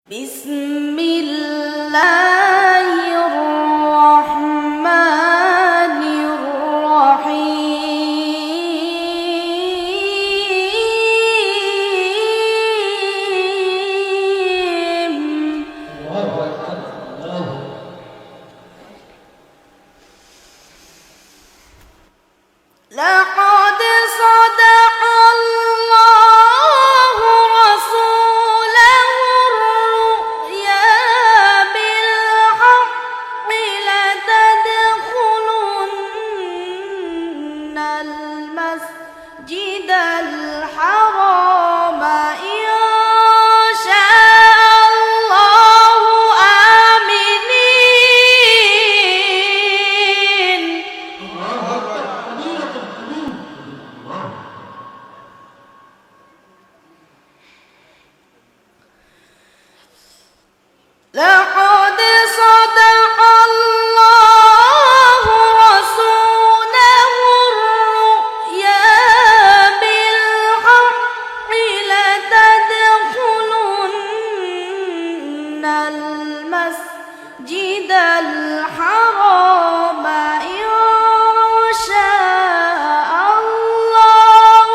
بسم الله الرحمن الرحيم لقد صدق الله رسوله الرؤيا بالحق لتدخلن المسجد الحرام إن شاء الله آمنين لقد صدق الله رسوله الرؤيا بالحق لتدخلن المسجد الحرام إن شاء الله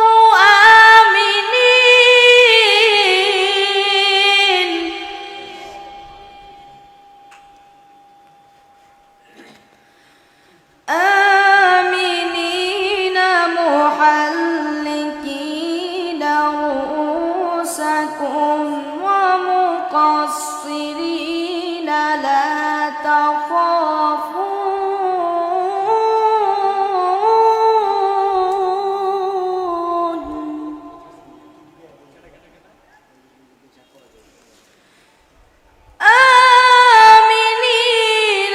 آمنين آمنين محلقين رؤوسكم ومقصرين لا تخافون آمنين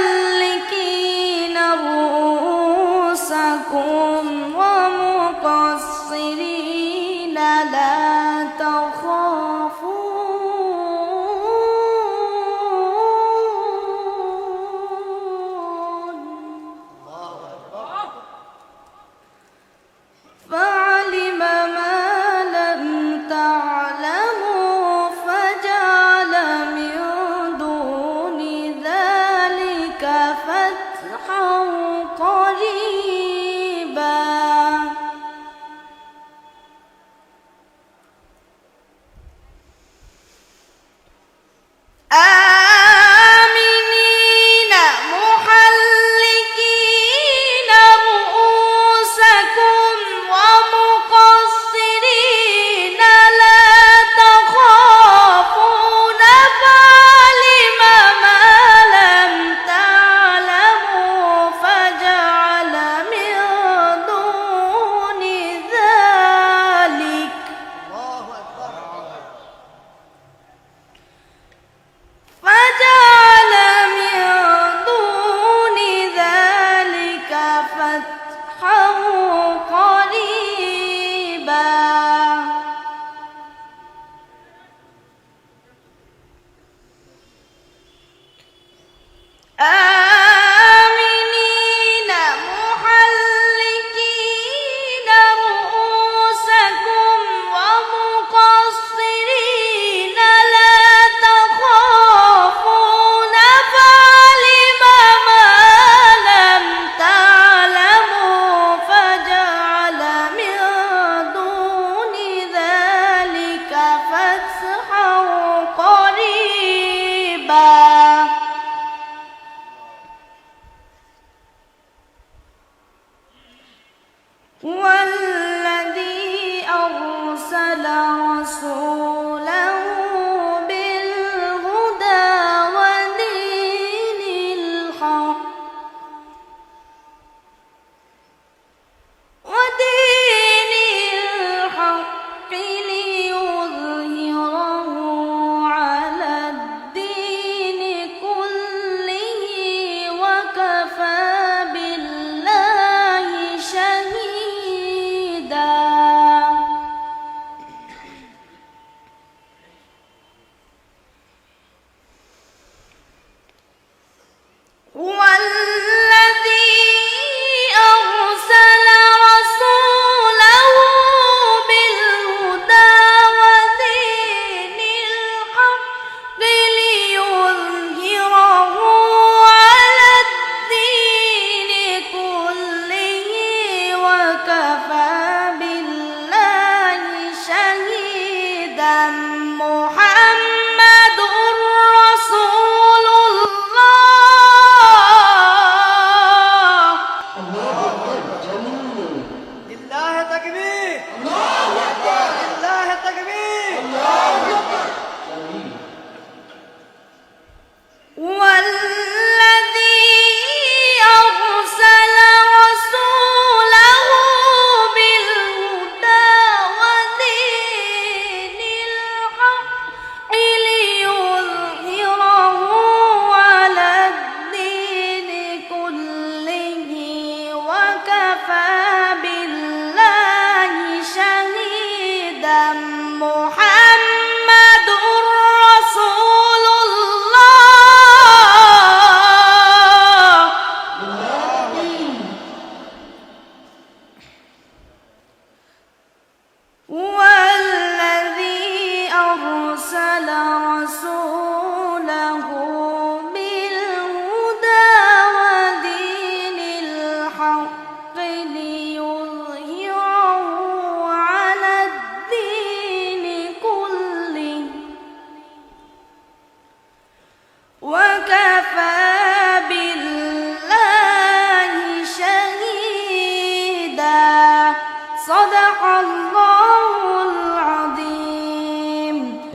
محلقين رؤوسكم ومقصرين لا تخافون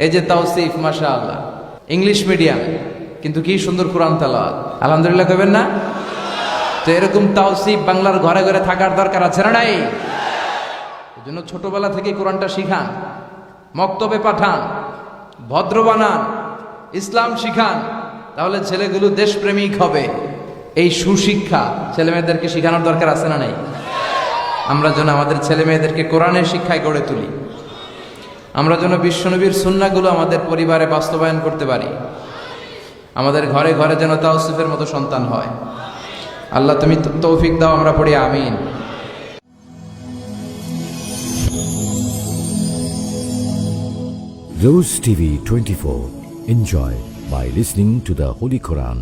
এই যে তাওসিফ, মাশাআল্লাহ, ইংলিশ মিডিয়াম, কিন্তু কি সুন্দর কোরআন তেলাওয়াত, আলহামদুলিল্লাহ কইবেন না? তো এরকম তাওসিফ বাংলার ঘরে ঘরে থাকার দরকার আছে না নাই? এই জন্য ছোটবেলা থেকে কোরআনটা শিখান, মক্তবে পাঠান, ভদ্র বানান, ইসলাম শিখান, তাহলে ছেলেগুলো দেশপ্রেমিক হবে। এই সুশিক্ষা ছেলে মেয়েদেরকে শিখানোর দরকার আছে না নাই? আমরা যেন আমাদের ছেলে মেয়েদেরকে কোরআনের শিক্ষায় গড়ে তুলি, আমরা যেন বিশ্বনবীর সুন্নাহগুলো আমাদের পরিবারে বাস্তবায়ন করতে পারি, আমাদের ঘরে ঘরে যেন তাওসিফের মতো সন্তান হয়। আল্লাহ তুমি তৌফিক দাও, আমরা পড়ি আমিন। Rose TV 24. Enjoy by listening to the Holy Quran.